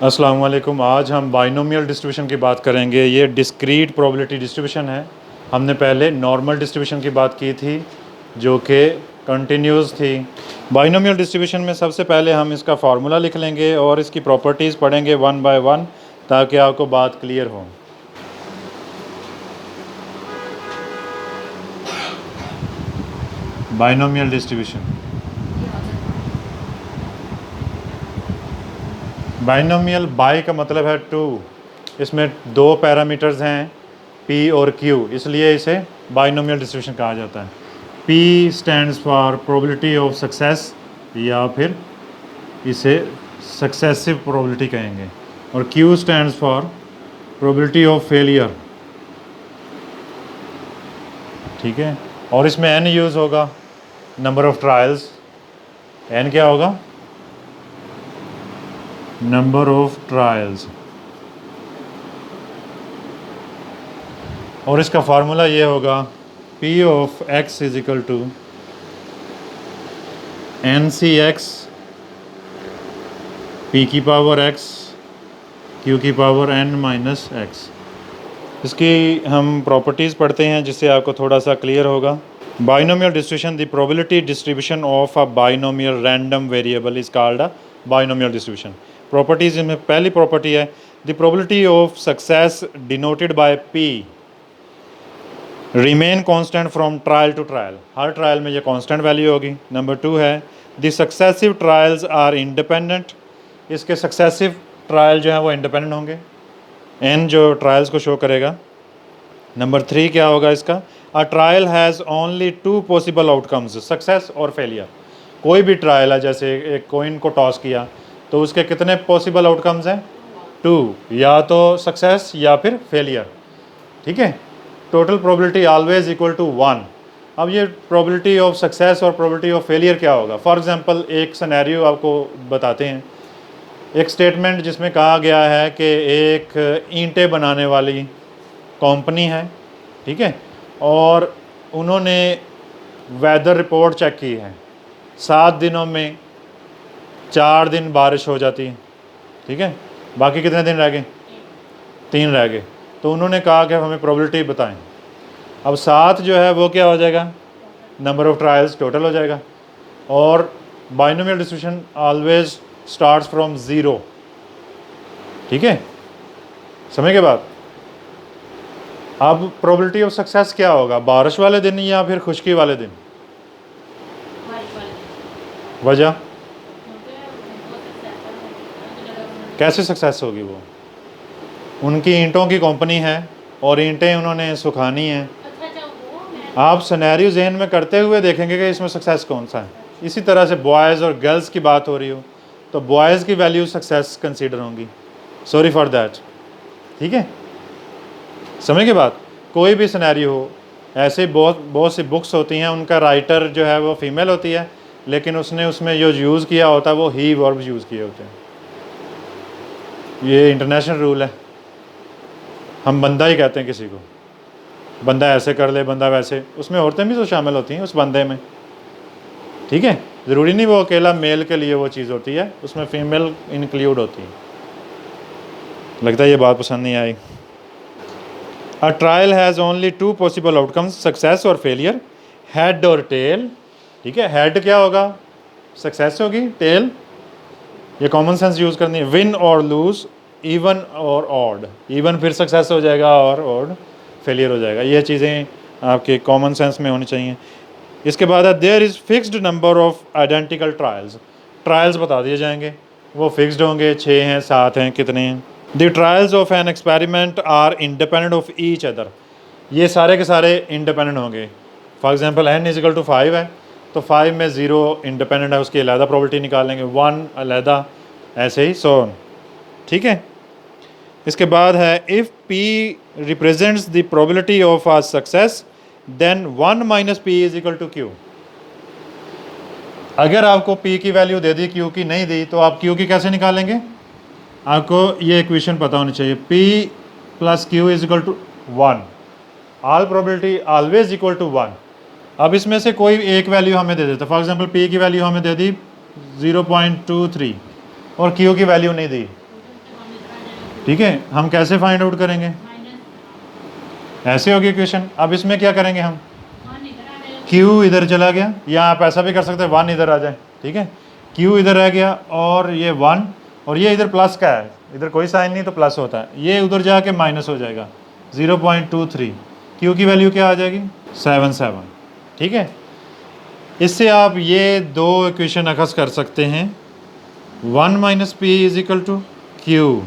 अस्सलाम वालेकुम। आज हम बाइनोमियल डिस्ट्रीब्यूशन की बात करेंगे। ये डिस्क्रीट प्रोबेबिलिटी डिस्ट्रीब्यूशन है। हमने पहले नॉर्मल डिस्ट्रीब्यूशन की बात की थी जो कि कंटिन्यूस थी। बाइनोमियल डिस्ट्रीब्यूशन में सबसे पहले हम इसका फार्मूला लिख लेंगे और इसकी प्रॉपर्टीज़ पढ़ेंगे वन बाय वन ताकि आपको बात क्लियर हो। बाइनोमियल डिस्ट्रीब्यूशन, बाइनोमियल बाई का मतलब है टू। इसमें दो पैरामीटर्स हैं पी और क्यू, इसलिए इसे बाइनोमियल डिस्ट्रीब्यूशन कहा जाता है। P stands for probability of success या फिर इसे सक्सेसिव प्रोबेबिलिटी कहेंगे, और Q stands for probability of failure. ठीक है, और इसमें एन यूज़ होगा, नंबर ऑफ ट्रायल्स। एन क्या होगा? Number of trials. और इसका फार्मूला ये होगा P of X is equal to N C X P की पावर एक्स क्यू की पावर एन माइनस एक्स। इसकी हम प्रॉपर्टीज़ पढ़ते हैं जिससे आपको थोड़ा सा क्लियर होगा। Binomial distribution, the probability distribution of a binomial random variable is called a binomial distribution. Properties में पहली प्रॉपर्टी है the probability of success denoted by P remain constant from trial to trial. हर trial में ये constant value होगी। Number two है the successive trials are independent. इसके successive trial जो है वो इंडिपेंडेंट होंगे, एन जो ट्रायल्स को शो करेगा। नंबर थ्री क्या होगा इसका? A trial has only two possible outcomes, success और फेलियर। कोई भी ट्रायल है, जैसे एक कॉइन को टॉस किया तो उसके कितने पॉसिबल आउटकम्स हैं? टू, या तो सक्सेस या फिर फेलियर। ठीक है, total probability always equal to one. अब ये प्रोबेबिलिटी ऑफ सक्सेस और प्रोबेबिलिटी ऑफ फेलियर क्या होगा? फॉर एग्जांपल एक सिनेरियो आपको बताते हैं। एक स्टेटमेंट जिसमें कहा गया है कि एक ईंटें बनाने वाली कंपनी है, ठीक है, और उन्होंने वेदर रिपोर्ट चेक की है। 7 दिनों में 4 दिन बारिश हो जाती है, ठीक है, बाकी कितने दिन रह गए? 3 रह गए। तो उन्होंने कहा कि हमें प्रोबेबिलिटी बताएं। अब 7 जो है वो क्या हो जाएगा? नंबर ऑफ़ ट्रायल्स टोटल हो जाएगा। और binomial distribution always starts from zero. ठीक है, समझ के बाद अब प्रोबेबिलिटी ऑफ सक्सेस क्या होगा? बारिश वाले दिन या फिर खुश्की वाले दिन? वजह कैसे सक्सेस होगी? वो उनकी ईंटों की कंपनी है और ईंटें उन्होंने सुखानी हैं। आप सिनेरियो जहन में करते हुए देखेंगे कि इसमें सक्सेस कौन सा है। इसी तरह से बॉयज़ और गर्ल्स की बात हो रही हो तो बॉयज़ की वैल्यू सक्सेस कंसीडर होंगी। Sorry for that. ठीक है, समझ के बाद कोई भी सिनेरियो हो, ऐसे बहुत सी बुक्स होती हैं, उनका राइटर जो है वो फीमेल होती है लेकिन उसने उसमें जो यूज़ किया होता है वो ही वर्ब यूज़ किए होते हैं। ये इंटरनेशनल रूल है। हम बंदा ही कहते हैं किसी को, बंदा ऐसे कर ले, बंदा वैसे, उसमें औरतें भी तो शामिल होती हैं उस बंदे में। ठीक है, ज़रूरी नहीं वो अकेला मेल के लिए वो चीज़ होती है, उसमें फीमेल इंक्लूड होती है। लगता है ये बात पसंद नहीं आई। A trial has only two possible outcomes, success और फेलियर, हेड और टेल। ठीक है, हेड क्या होगा? सक्सेस होगी, टेल ये कॉमन सेंस यूज़ करनी है। विन और लूज़, इवन और ऑड। इवन फिर सक्सेस हो जाएगा और ऑड फेलियर हो जाएगा। ये चीज़ें आपके कॉमन सेंस में होनी चाहिए। इसके बाद है there is fixed number of identical trials. Trials बता दिए जाएंगे, वो फिक्स्ड होंगे, 6 हैं, 7 हैं, कितने हैं। The trials of an experiment are independent of each other. ये सारे के सारे इंडिपेंडेंट होंगे। For example n equal to 5 है तो 5 में 0 इंडिपेंडेंट है, उसकी अलहदा प्रोबेबिलिटी निकालेंगे, 1 अलहदा, ऐसे ही सो। ठीक है, इसके बाद है if p represents the probability of a success then 1 minus p is equal to q। अगर आपको p की वैल्यू दे दी, q की नहीं दी, तो आप q की कैसे निकालेंगे? आपको ये इक्वेशन पता होनी चाहिए, p plus q is equal to 1। All probability always equal to 1। अब इसमें से कोई एक वैल्यू हमें दे देता, फॉर एग्जांपल p की वैल्यू हमें दे दी 0.23 और q की वैल्यू नहीं दी, ठीक है, हम कैसे फाइंड आउट करेंगे? ऐसे होगी इक्वेशन। अब इसमें क्या करेंगे हम? Q इधर चला गया, या आप ऐसा भी कर सकते हैं 1 इधर आ जाए, ठीक है। Q इधर रह गया और ये 1, और ये इधर प्लस का है, इधर कोई साइन नहीं तो प्लस होता है, ये उधर जाके माइनस हो जाएगा 0.23। Q की वैल्यू क्या आ जाएगी? 77, ठीक है। इससे आप ये दो इक्वेशन अखज़ कर सकते हैं, 1 minus P is equal to Q,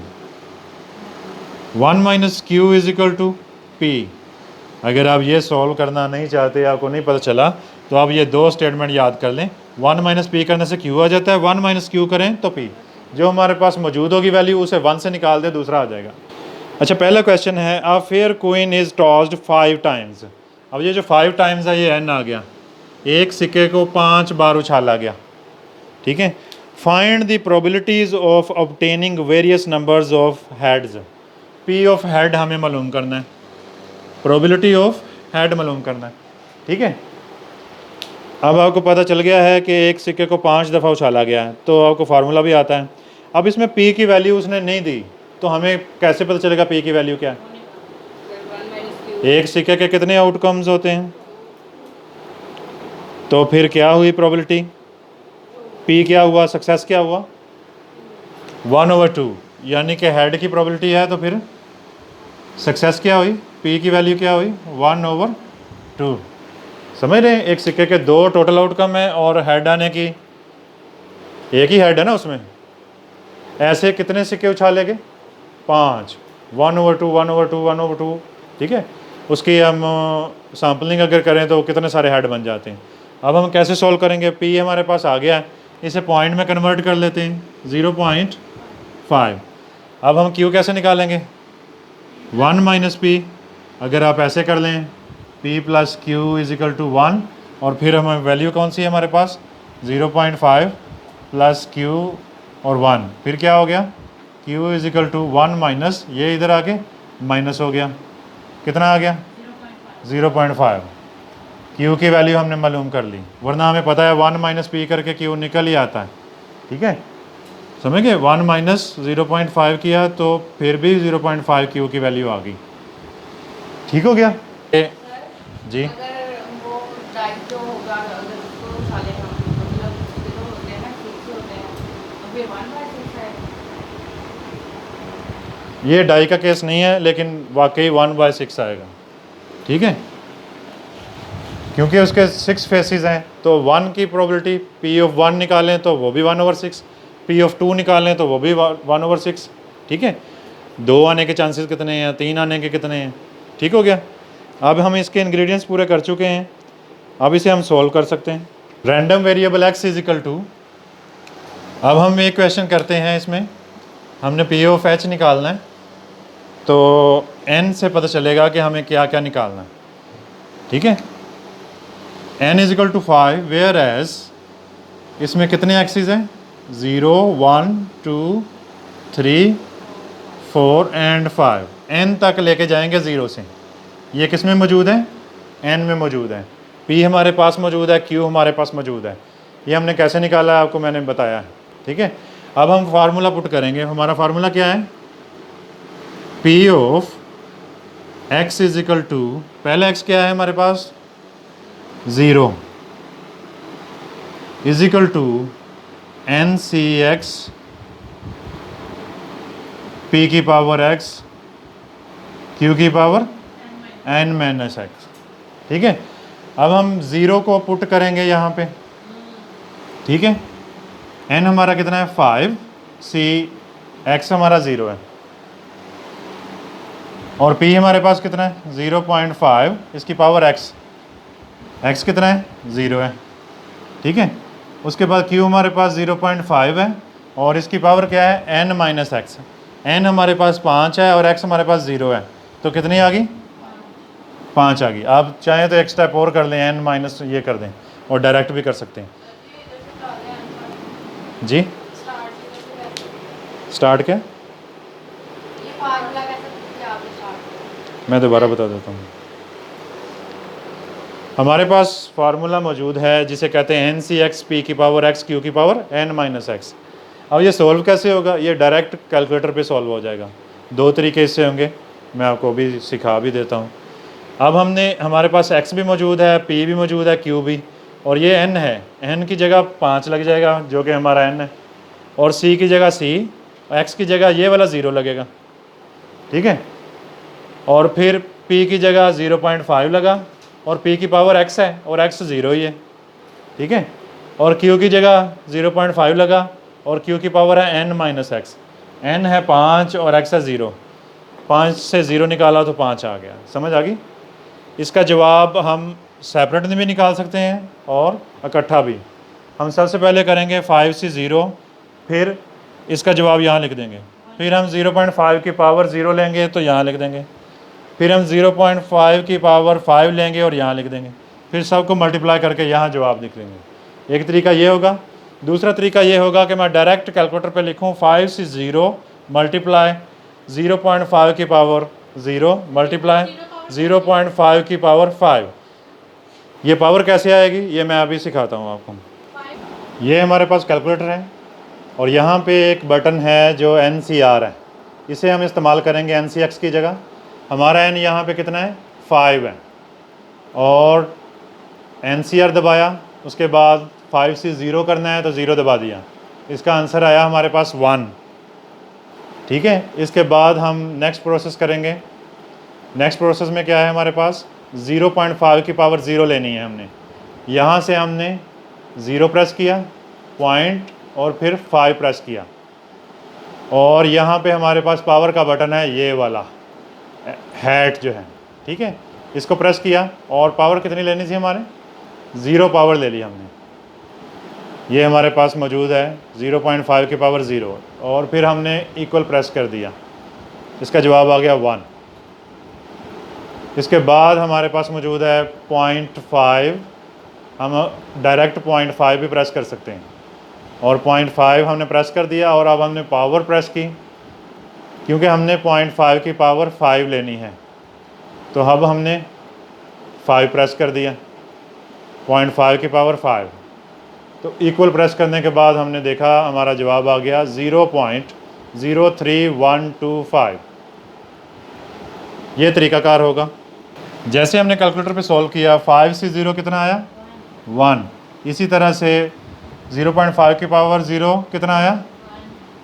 1 minus Q is equal to P. अगर आप ये सॉल्व करना नहीं चाहते, आपको नहीं पता चला, तो आप ये दो स्टेटमेंट याद कर लें। 1 माइनस पी करने से क्यू आ जाता है, 1 माइनस क्यू करें तो पी। जो हमारे पास मौजूद होगी वैल्यू, उसे 1 से निकाल दे, दूसरा आ जाएगा। अच्छा, पहला क्वेश्चन है, a fair queen is tossed 5 times. अब ये जो 5 टाइम्स है, ये एन आ गया, एक सिक्के को 5 बार उछाला गया, ठीक है। Find the probabilities of obtaining various numbers of heads. P of head हमें मालूम करना है, प्रोबेबिलिटी ऑफ हेड मालूम करना है, ठीक है। अब आपको पता चल गया है कि एक सिक्के को 5 दफ़ा उछाला गया है, तो आपको फार्मूला भी आता है। अब इसमें पी की वैल्यू उसने नहीं दी, तो हमें कैसे पता चलेगा पी की वैल्यू क्या है? एक सिक्के के कितने आउटकम्स होते हैं, तो फिर क्या हुई प्रोबेबिलिटी? पी क्या हुआ, सक्सेस क्या हुआ? 1/2, यानी कि हेड की प्रोबेबिलिटी है, तो फिर सक्सेस क्या हुई? पी की वैल्यू क्या हुई? 1/2। समझ रहे हैं? एक सिक्के के दो टोटल आउटकम है और हेड आने की एक ही हेड है ना उसमें। ऐसे कितने सिक्के उछाले गए? 5, 1/2, 1/2, 1/2, ठीक है। उसकी हम सैम्पलिंग अगर करें तो कितने सारे हेड बन जाते हैं। अब हम कैसे सॉल्व करेंगे? पी हमारे पास आ गया है, इसे पॉइंट में कन्वर्ट कर लेते हैं, 0.5। अब हम क्यू कैसे निकालेंगे? 1 माइनस पी। अगर आप ऐसे कर लें, p plus Q is equal to 1, और फिर हमें वैल्यू कौन सी है हमारे पास? 0.5 प्लस क्यू और 1, फिर क्या हो गया? q is equal to 1 minus, ये इधर आके माइनस हो गया, कितना आ गया? 0.5। q की वैल्यू हमने मालूम कर ली, वरना हमें पता है 1 माइनस पी करके q निकल ही आता है, ठीक है। समझ गए? 1 माइनस 0.5 किया तो फिर भी 0.5 q की वैल्यू आ गई, ठीक हो गया जी। अगर वो डाइट जो होगा, अगर उसको उछाले हम, मतलब उसके जो होते हैं ना, ठीक होते हैं, तो फिर 1/6 है। ये डाई का केस नहीं है, लेकिन वाकई 1/6 आएगा, ठीक है, क्योंकि उसके 6 फेसेस हैं। तो 1 की प्रोबेबिलिटी, पी ऑफ 1 निकालें तो वो भी 1/6, पी ऑफ 2 निकालें तो वो भी 1/6, ठीक है। 2 आने के चांसेस कितने हैं, 3 आने के कितने हैं, ठीक हो गया। अब हम इसके इंग्रेडिएंट्स पूरे कर चुके हैं, अब इसे हम सॉल्व कर सकते हैं। Random variable x is equal to, अब हम एक क्वेश्चन करते हैं, इसमें हमने पी ऑफ h निकालना है, तो n से पता चलेगा कि हमें क्या क्या निकालना है, ठीक है। n is equal to 5, where as इसमें कितने एक्सिस हैं? 0, 1, 2, 3, 4 एंड 5, n तक लेके जाएंगे 0 से। ये किस में मौजूद है? n में मौजूद है। p हमारे पास मौजूद है, q हमारे पास मौजूद है। ये हमने कैसे निकाला है आपको मैंने बताया है, ठीक है। अब हम फार्मूला पुट करेंगे। हमारा फार्मूला क्या है? p of x is equal to, पहला x क्या है हमारे पास? 0 is equal to NCx p की पावर x, q की पावर n माइनस x, ठीक है। अब हम 0 को पुट करेंगे यहाँ पे, ठीक है। n हमारा कितना है? 5, c x हमारा 0 है, और p हमारे पास कितना है? 0.5, इसकी पावर x, x कितना है? 0 है, ठीक है। उसके बाद q हमारे पास 0.5 है, और इसकी पावर क्या है? n minus x. n हमारे पास 5 है और x हमारे पास 0 है, तो कितनी आ गई? 5 आ गई। आप चाहें तो एक स्टेप और कर लें, n माइनस ये कर दें, और डायरेक्ट भी कर सकते हैं जी। स्टार्ट क्या? मैं दोबारा बता देता हूँ। हमारे पास फार्मूला मौजूद है जिसे कहते हैं NCx p की पावर x, q की पावर n माइनस एक्स। अब ये सॉल्व कैसे होगा? ये डायरेक्ट कैलकुलेटर पे सॉल्व हो जाएगा। दो तरीके इससे होंगे, मैं आपको भी सिखा भी देता हूँ। अब हमारे पास x भी मौजूद है, p भी मौजूद है, q भी, और ये n है। n की जगह 5 लग जाएगा जो कि हमारा n है, और c की जगह c, x की जगह ये वाला 0 लगेगा, ठीक है। और फिर p की जगह 0.5 लगा, और p की पावर x है और x 0 ही है, ठीक है। और q की जगह 0.5 लगा, और q की पावर है n माइनस एक्स, n है 5 और x है 0, 5 से 0 निकाला तो 5 आ गया। समझ आ गई? इसका जवाब हम सेपरेट भी निकाल सकते हैं और इकट्ठा भी। हम सबसे पहले करेंगे 5 से 0, फिर इसका जवाब यहाँ लिख देंगे, फिर हम 0.5 की पावर 0 लेंगे तो यहाँ लिख देंगे, फिर हम 0.5 की पावर 5 लेंगे और यहाँ लिख देंगे, फिर सबको मल्टीप्लाई करके यहाँ जवाब लिख देंगे। एक तरीका ये होगा। दूसरा तरीका ये होगा कि मैं डायरेक्ट कैलकुलेटर पे लिखूँ 5 से 0 मल्टीप्लाई 0.5 की पावर 0 मल्टीप्लाई 0.5 की पावर 5। ये पावर कैसे आएगी ये मैं अभी सिखाता हूँ आपको। ये हमारे पास कैलकुलेटर है और यहाँ पे एक बटन है जो NCR है, इसे हम इस्तेमाल करेंगे NCX की जगह। हमारा n यहाँ पे कितना है, 5 है, और NCR दबाया, उसके बाद 5 से 0 करना है तो 0 दबा दिया, इसका आंसर आया हमारे पास 1, ठीक है। इसके बाद हम नेक्स्ट प्रोसेस करेंगे। नेक्स्ट प्रोसेस में क्या है हमारे पास, 0.5 की पावर 0 लेनी है हमने। यहाँ से हमने 0 प्रेस किया, पॉइंट, और फिर 5 प्रेस किया, और यहाँ पे हमारे पास पावर का बटन है ये वाला हैट जो है, ठीक है। इसको प्रेस किया और पावर कितनी लेनी थी हमारे, 0 पावर ले ली हमने। ये हमारे पास मौजूद है 0.5 की पावर 0, और फिर हमने इक्वल प्रेस कर दिया, इसका जवाब आ गया 1। इसके बाद हमारे पास मौजूद है 0.5, हम डायरेक्ट 0.5 भी प्रेस कर सकते हैं, और 0.5 हमने प्रेस कर दिया, और अब हमने पावर प्रेस की, क्योंकि हमने 0.5 की पावर 5 लेनी है, तो अब हमने 5 प्रेस कर दिया, 0.5 की पावर 5, तो इक्वल प्रेस करने के बाद हमने देखा हमारा जवाब आ गया 0.03125। ये तरीकाकार होगा। जैसे हमने कैलकुलेटर पे सॉल्व किया, 5 से 0 कितना आया, 1। इसी तरह से 0.5 की पावर 0 कितना आया,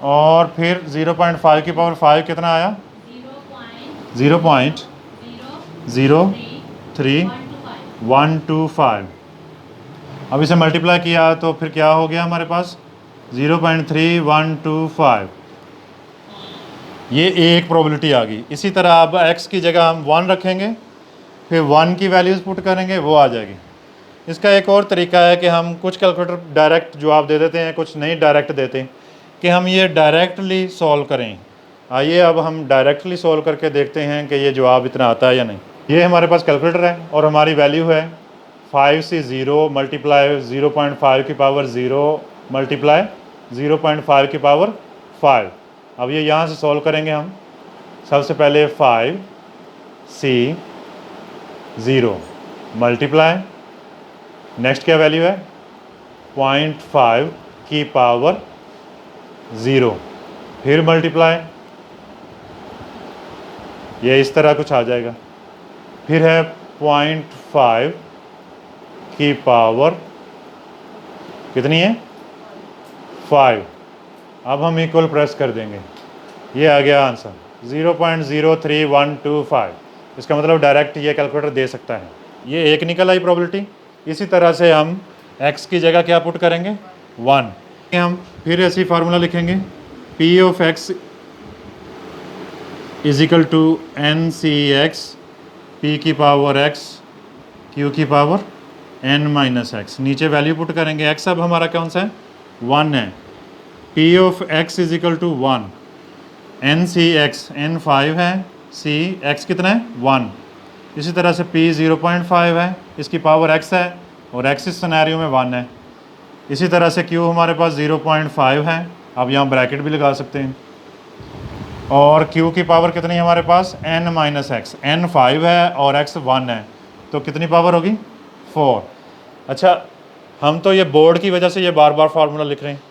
और फिर 0.5 की पावर 5 कितना आया, 0.03125। अब इसे मल्टीप्लाई किया तो फिर क्या हो गया हमारे पास, 0.3125। ये एक प्रोबेबिलिटी आ गई। इसी तरह अब x की जगह हम 1 रखेंगे, फिर 1 की वैल्यूज़ पुट करेंगे, वो आ जाएगी। इसका एक और तरीका है कि हम कुछ कैलकुलेटर डायरेक्ट जवाब दे देते हैं, कुछ नहीं डायरेक्ट देते, कि हम ये डायरेक्टली सॉल्व करें। आइए अब हम डायरेक्टली सॉल्व करके देखते हैं कि ये जवाब इतना आता है या नहीं। ये हमारे पास कैलकुलेटर है और हमारी वैल्यू है 5 से 0 मल्टीप्लाई 0.5 की पावर 0 मल्टीप्लाई 0.5 की पावर 5। अब ये यहाँ से सॉल्व करेंगे हम। सबसे पहले 5 से 0 मल्टीप्लाई, नेक्स्ट क्या वैल्यू है, 0.5 की पावर 0, फिर मल्टीप्लाई, ये इस तरह कुछ आ जाएगा। फिर है 0.5 की पावर कितनी है, 5। अब हम इक्वल प्रेस कर देंगे, ये आ गया आंसर 0.03125। इसका मतलब डायरेक्ट ये कैलकुलेटर दे सकता है। ये एक निकल आई प्रोबेबिलिटी। इसी तरह से हम x की जगह क्या पुट करेंगे, 1। हम फिर ऐसी फार्मूला लिखेंगे, p of x is equal to NCX, p की पावर x, q की पावर n माइनस एक्स। नीचे वैल्यू पुट करेंगे, x अब हमारा कौन सा है, 1 है। p of x is equal to 1, NCX n 5 है, c x कितना है, 1। इसी तरह से p 0.5 है, इसकी पावर x है, और x इस सिनेरियो में 1 है। इसी तरह से q हमारे पास 0.5 है, अब यहाँ ब्रैकेट भी लगा सकते हैं, और q की पावर कितनी है हमारे पास, n माइनस एक्स। n 5 है और x 1 है, तो कितनी पावर होगी, 4। अच्छा, हम तो ये बोर्ड की वजह से ये बार बार फार्मूला लिख रहे हैं,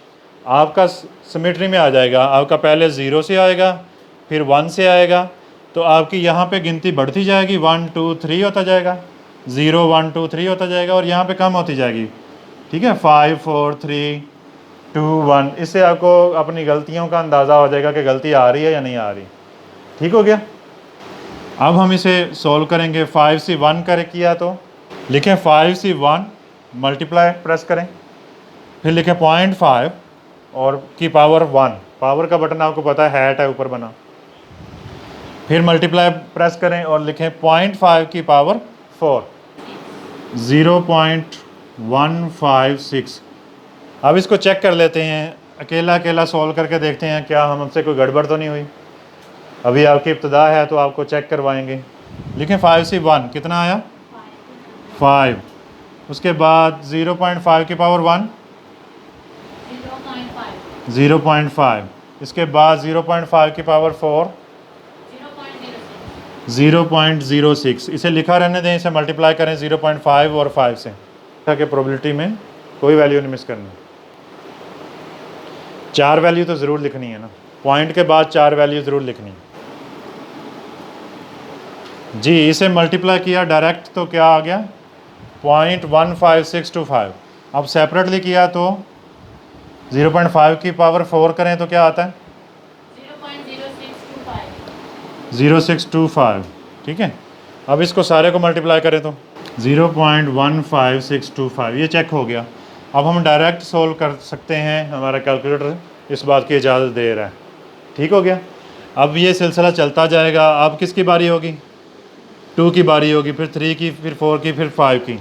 आपका सिमेट्री में आ जाएगा। आपका पहले 0 से आएगा, फिर 1 से आएगा तो आपकी यहाँ पे गिनती बढ़ती जाएगी, 1 2 3 होता जाएगा, 0 1 2 3 होता जाएगा और यहाँ पे कम होती जाएगी। ठीक है, 5 4 3 2 1। इससे आपको अपनी गलतियों का अंदाज़ा हो जाएगा कि गलती आ रही है या नहीं आ रही। ठीक हो गया। अब हम इसे सॉल्व करेंगे। 5 से 1 कर किया तो लिखें 5 से 1 मल्टीप्लाई प्रेस करें, फिर लिखें 0.5 और की पावर 1। पावर का बटन आपको पता है, हैट है ऊपर बना। फिर मल्टीप्लाई प्रेस करें और लिखें 0.5 की पावर 4, 0.156। अब इसको चेक कर लेते हैं, अकेला अकेला सॉल्व करके देखते हैं क्या हमसे कोई गड़बड़ तो नहीं हुई। अभी आपकी इब्तदा है तो आपको चेक करवाएंगे। लिखें 5 से 1 कितना आया, 5। उसके बाद 0.5 की पावर 1, 0.5। इसके बाद 0.5 की पावर 4, 0.06। इसे लिखा रहने दें, इसे मल्टीप्लाई करें 0.5 और 5 से, ताकि प्रोबेबिलिटी में कोई वैल्यू नहीं मिस करनी। 4 वैल्यू तो ज़रूर लिखनी है ना, पॉइंट के बाद 4 वैल्यू ज़रूर लिखनी है जी। इसे मल्टीप्लाई किया डायरेक्ट तो क्या आ गया, 0.15625। अब सेपरेटली किया तो 0.5 की पावर 4 करें तो क्या आता है, 0.0625। ठीक है, अब इसको सारे को मल्टीप्लाई करें तो 0.15625। ये चेक हो गया। अब हम डायरेक्ट सोल्व कर सकते हैं, हमारा कैलकुलेटर इस बात की इजाज़त दे रहा है। ठीक हो गया। अब ये सिलसिला चलता जाएगा। अब किसकी बारी होगी, 2 की बारी होगी, फिर 3 की, फिर 4 की, फिर 5 की।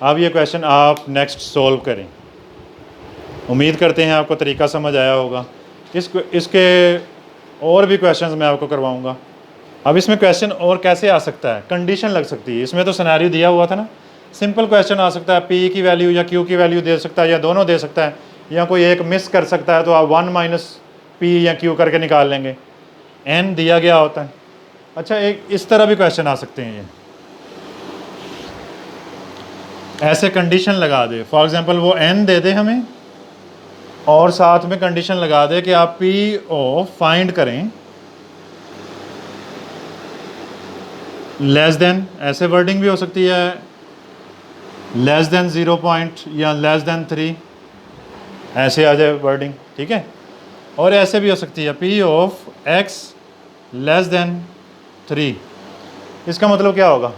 अब ये क्वेश्चन आप नेक्स्ट सोल्व करें। उम्मीद करते हैं आपको तरीका समझ आया होगा। इसके और भी क्वेश्चंस मैं आपको करवाऊंगा। अब इसमें क्वेश्चन और कैसे आ सकता है, कंडीशन लग सकती है। इसमें तो सिनेरियो दिया हुआ था ना, सिंपल क्वेश्चन आ सकता है, पी की वैल्यू या क्यू की वैल्यू दे सकता है, या दोनों दे सकता है, या कोई एक मिस कर सकता है तो आप 1 माइनस पी या क्यू करके निकाल लेंगे, एन दिया गया होता है। अच्छा, एक इस तरह भी क्वेश्चन आ सकते हैं, ये ऐसे कंडीशन लगा दे। फॉर एग्जांपल वो एन दे दे हमें और साथ में कंडीशन लगा दे कि आप पी ओ फाइंड करें लेस देन, ऐसे वर्डिंग भी हो सकती है, लेस देन 0 पॉइंट या लेस देन 3, ऐसे आ जाए वर्डिंग। ठीक है, और ऐसे भी हो सकती है P of x less than 3। इसका मतलब क्या होगा,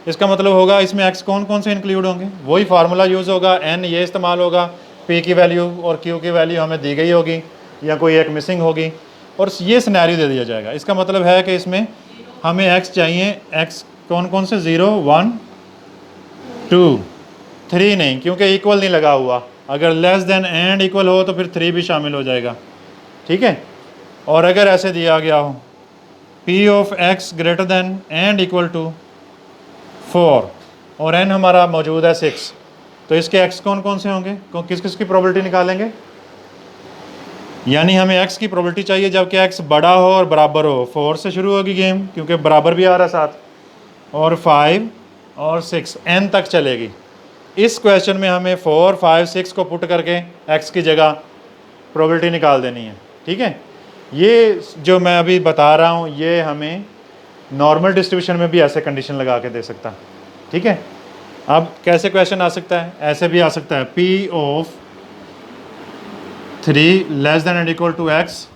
इसका मतलब होगा इसमें एक्स कौन कौन से इंक्लूड होंगे, वही फार्मूला यूज़ होगा, एन ये इस्तेमाल होगा, पी की वैल्यू और क्यू की वैल्यू हमें दी गई होगी या कोई एक मिसिंग होगी, और ये सिनेरियो दे दिया जाएगा। इसका मतलब है कि इसमें हमें एक्स चाहिए, एक्स कौन कौन से, 0 1 2 3 नहीं, क्योंकि इक्वल नहीं लगा हुआ। अगर लेस देन एंड इक्वल हो तो फिर 3 भी शामिल हो जाएगा। ठीक है, और अगर ऐसे दिया गया हो P of X greater than and equal to 4 और एन हमारा मौजूद है 6, तो इसके एक्स कौन कौन से होंगे, किस किस की प्रोबेबिलिटी निकालेंगे। यानी हमें एक्स की प्रोबेबिलिटी चाहिए जबकि एक्स बड़ा हो और बराबर हो। 4 से शुरू होगी गेम क्योंकि बराबर भी आ रहा है साथ, और 5 और 6 एन तक चलेगी। इस क्वेश्चन में हमें 4 5 6 को पुट करके एक्स की जगह प्रोबेबिलिटी निकाल देनी है। ठीक है, ये जो मैं अभी बता रहा हूँ ये हमें नॉर्मल डिस्ट्रीब्यूशन में भी ऐसे कंडीशन लगा के दे सकता है। ठीक है, अब कैसे क्वेश्चन आ सकता है, ऐसे भी आ सकता है P of 3 less than and equal to x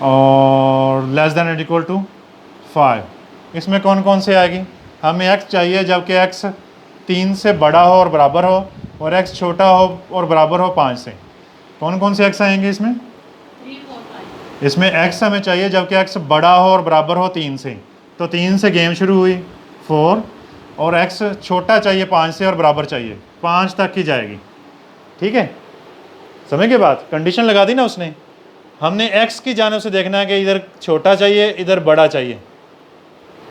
और less than and equal to 5। इसमें कौन कौन से आएगी, हमें x चाहिए जबकि x 3 से बड़ा हो और बराबर हो, और x छोटा हो और बराबर हो 5 से। कौन कौन से x आएंगे इसमें, 3 4 5। इसमें x हमें चाहिए जबकि x बड़ा हो और बराबर हो 3 से, तो 3 से गेम शुरू हुई 4, और x छोटा चाहिए 5 से और बराबर चाहिए 5 तक ही जाएगी। ठीक है, समझ के बात, कंडीशन लगा दी ना उसने। हमने x की जानिब से देखना है कि इधर छोटा चाहिए इधर बड़ा चाहिए।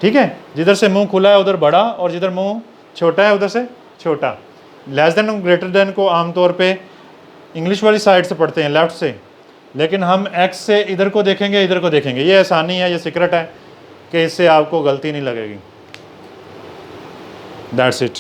ठीक है, जिधर से मुंह खुला है उधर बड़ा और जिधर मुंह छोटा है उधर से छोटा। लेस देन ग्रेटर देन को आमतौर पे इंग्लिश वाली साइड से पढ़ते हैं, लेफ़्ट से, लेकिन हम x से इधर को देखेंगे इधर को देखेंगे। ये आसानी है, ये सीक्रेट है कि इससे आपको गलती नहीं लगेगी। That's it.